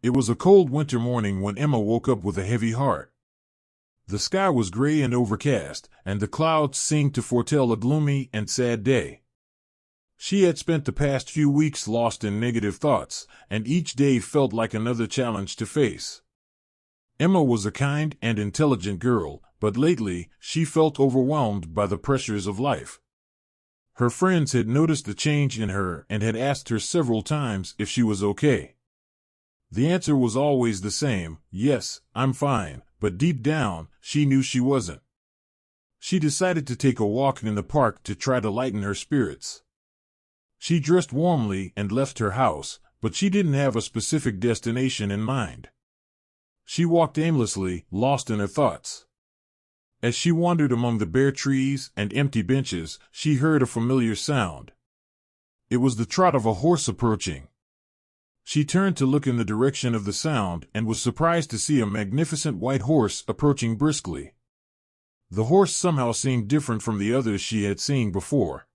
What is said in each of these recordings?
It was a cold winter morning when Emma woke up with a heavy heart. The sky was gray and overcast, and the clouds seemed to foretell a gloomy and sad day. She had spent the past few weeks lost in negative thoughts, and each day felt like another challenge to face. Emma was a kind and intelligent girl, but lately she felt overwhelmed by the pressures of life. Her friends had noticed the change in her and had asked her several times if she was okay. The answer was always the same: yes, I'm fine, but deep down, she knew she wasn't. She decided to take a walk in the park to try to lighten her spirits. She dressed warmly and left her house, but she didn't have a specific destination in mind. She walked aimlessly, lost in her thoughts. As she wandered among the bare trees and empty benches, she heard a familiar sound. It was the trot of a horse approaching. She turned to look in the direction of the sound and was surprised to see a magnificent white horse approaching briskly. The horse somehow seemed different from the others she had seen before.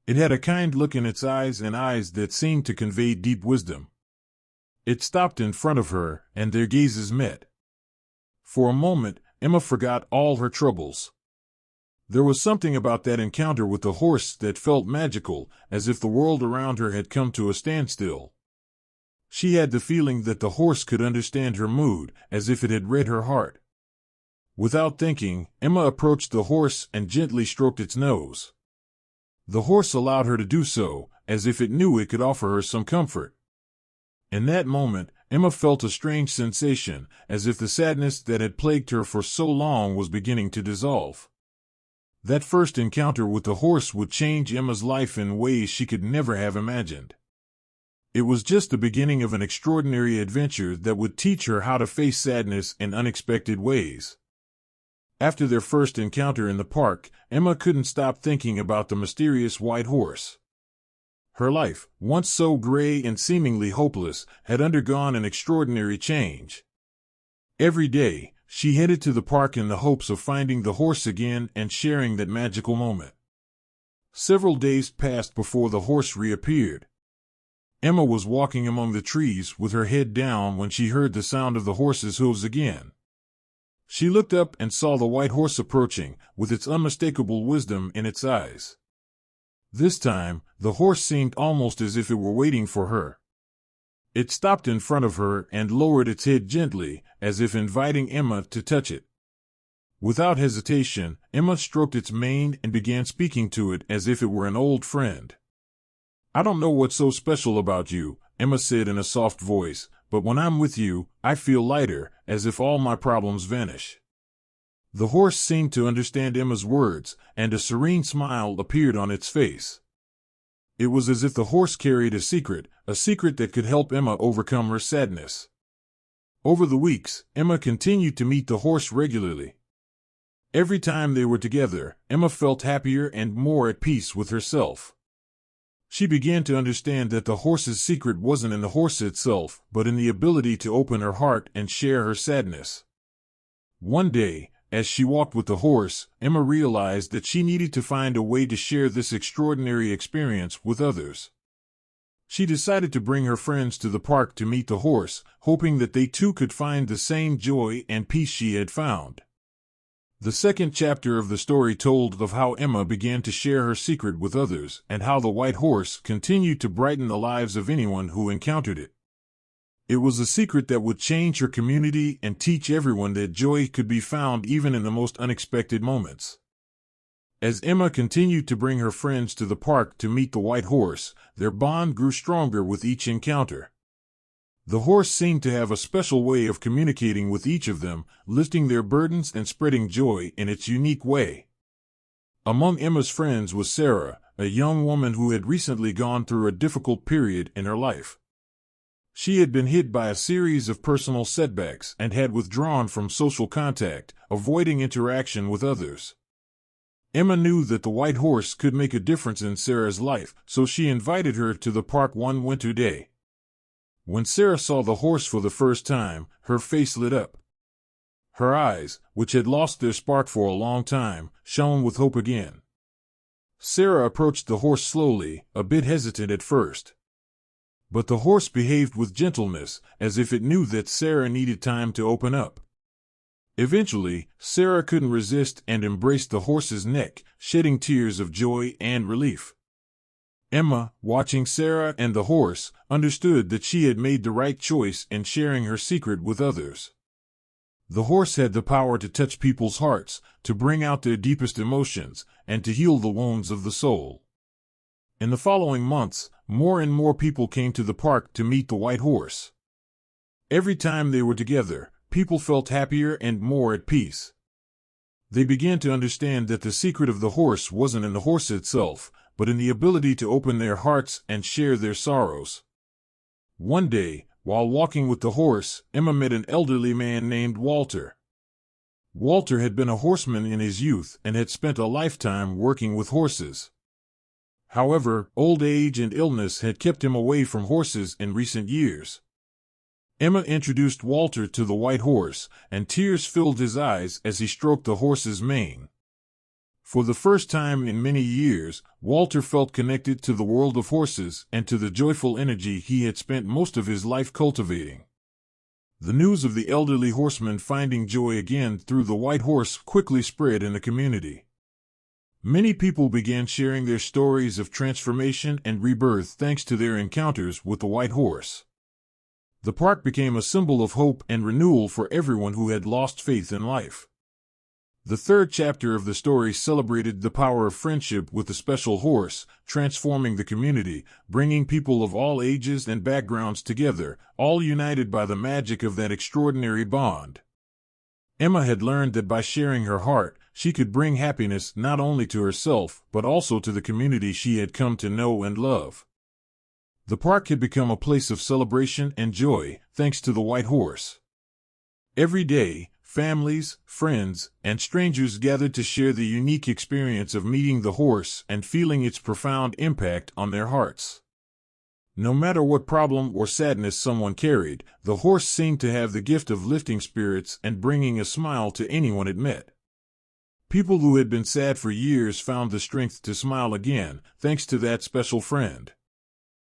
It had a kind look in its eyes and eyes that seemed to convey deep wisdom. It stopped in front of her, and their gazes met. For a moment, Emma forgot all her troubles. There was something about that encounter with the horse that felt magical, as if the world around her had come to a standstill. She had the feeling that the horse could understand her mood, as if it had read her heart. Without thinking, Emma approached the horse and gently stroked its nose. The horse allowed her to do so, as if it knew it could offer her some comfort. In that moment, Emma felt a strange sensation, as if the sadness that had plagued her for so long was beginning to dissolve. That first encounter with the horse would change Emma's life in ways she could never have imagined. It was just the beginning of an extraordinary adventure that would teach her how to face sadness in unexpected ways. After their first encounter in the park, Emma couldn't stop thinking about the mysterious white horse. Her life, once so gray and seemingly hopeless, had undergone an extraordinary change. Every day, she headed to the park in the hopes of finding the horse again and sharing that magical moment. Several days passed before the horse reappeared. Emma was walking among the trees with her head down when she heard the sound of the horse's hooves again. She looked up and saw the white horse approaching, with its unmistakable wisdom in its eyes. This time, the horse seemed almost as if it were waiting for her. It stopped in front of her and lowered its head gently, as if inviting Emma to touch it. Without hesitation, Emma stroked its mane and began speaking to it as if it were an old friend. "I don't know what's so special about you," Emma said in a soft voice, "but when I'm with you, I feel lighter, as if all my problems vanish." The horse seemed to understand Emma's words, and a serene smile appeared on its face. It was as if the horse carried a secret that could help Emma overcome her sadness. Over the weeks, Emma continued to meet the horse regularly. Every time they were together, Emma felt happier and more at peace with herself. She began to understand that the horse's secret wasn't in the horse itself, but in the ability to open her heart and share her sadness. One day, as she walked with the horse, Emma realized that she needed to find a way to share this extraordinary experience with others. She decided to bring her friends to the park to meet the horse, hoping that they too could find the same joy and peace she had found. The second chapter of the story told of how Emma began to share her secret with others and how the white horse continued to brighten the lives of anyone who encountered it. It was a secret that would change her community and teach everyone that joy could be found even in the most unexpected moments. As Emma continued to bring her friends to the park to meet the white horse, their bond grew stronger with each encounter. The horse seemed to have a special way of communicating with each of them, lifting their burdens and spreading joy in its unique way. Among Emma's friends was Sarah, a young woman who had recently gone through a difficult period in her life. She had been hit by a series of personal setbacks and had withdrawn from social contact, avoiding interaction with others. Emma knew that the white horse could make a difference in Sarah's life, so she invited her to the park one winter day. When Sarah saw the horse for the first time, her face lit up. Her eyes, which had lost their spark for a long time, shone with hope again. Sarah approached the horse slowly, a bit hesitant at first. But the horse behaved with gentleness, as if it knew that Sarah needed time to open up. Eventually, Sarah couldn't resist and embraced the horse's neck, shedding tears of joy and relief. Emma, watching Sarah and the horse, understood that she had made the right choice in sharing her secret with others. The horse had the power to touch people's hearts, to bring out their deepest emotions, and to heal the wounds of the soul. In the following months, more and more people came to the park to meet the white horse. Every time they were together, people felt happier and more at peace. They began to understand that the secret of the horse wasn't in the horse itself, but in the ability to open their hearts and share their sorrows. One day, while walking with the horse, Emma met an elderly man named Walter. Walter had been a horseman in his youth and had spent a lifetime working with horses. However, old age and illness had kept him away from horses in recent years. Emma introduced Walter to the white horse, and tears filled his eyes as he stroked the horse's mane. For the first time in many years, Walter felt connected to the world of horses and to the joyful energy he had spent most of his life cultivating. The news of the elderly horseman finding joy again through the white horse quickly spread in the community. Many people began sharing their stories of transformation and rebirth thanks to their encounters with the white horse. The park became a symbol of hope and renewal for everyone who had lost faith in life. The third chapter of the story celebrated the power of friendship with the special horse, transforming the community, bringing people of all ages and backgrounds together, all united by the magic of that extraordinary bond. Emma had learned that by sharing her heart, she could bring happiness not only to herself, but also to the community she had come to know and love. The park had become a place of celebration and joy, thanks to the white horse. Every day, families, friends, and strangers gathered to share the unique experience of meeting the horse and feeling its profound impact on their hearts. No matter what problem or sadness someone carried, the horse seemed to have the gift of lifting spirits and bringing a smile to anyone it met. People who had been sad for years found the strength to smile again, thanks to that special friend.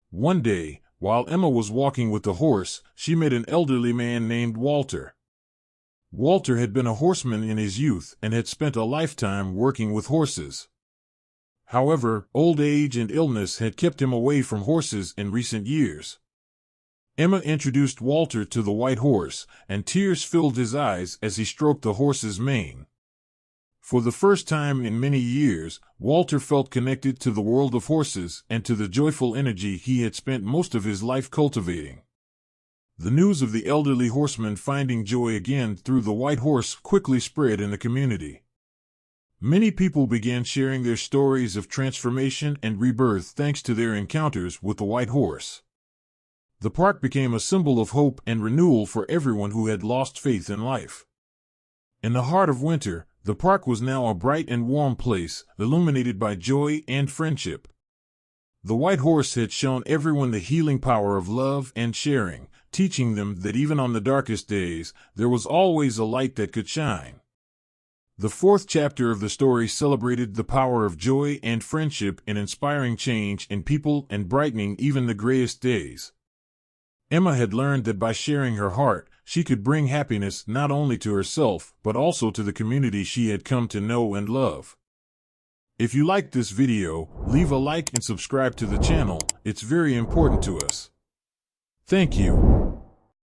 One day, while Emma was walking with the horse, she met an elderly man named Walter. Walter had been a horseman in his youth and had spent a lifetime working with horses. However, old age and illness had kept him away from horses in recent years. Emma introduced Walter to the white horse, and tears filled his eyes as he stroked the horse's mane. For the first time in many years, Walter felt connected to the world of horses and to the joyful energy he had spent most of his life cultivating. The news of the elderly horseman finding joy again through the white horse quickly spread in the community. Many people began sharing their stories of transformation and rebirth thanks to their encounters with the white horse. The park became a symbol of hope and renewal for everyone who had lost faith in life. In the heart of winter, the park was now a bright and warm place, illuminated by joy and friendship. The white horse had shown everyone the healing power of love and sharing, teaching them that even on the darkest days, there was always a light that could shine. The fourth chapter of the story celebrated the power of joy and friendship in inspiring change in people and brightening even the grayest days. Emma had learned that by sharing her heart, she could bring happiness not only to herself, but also to the community she had come to know and love. If you liked this video, leave a like and subscribe to the channel. It's very important to us. Thank you.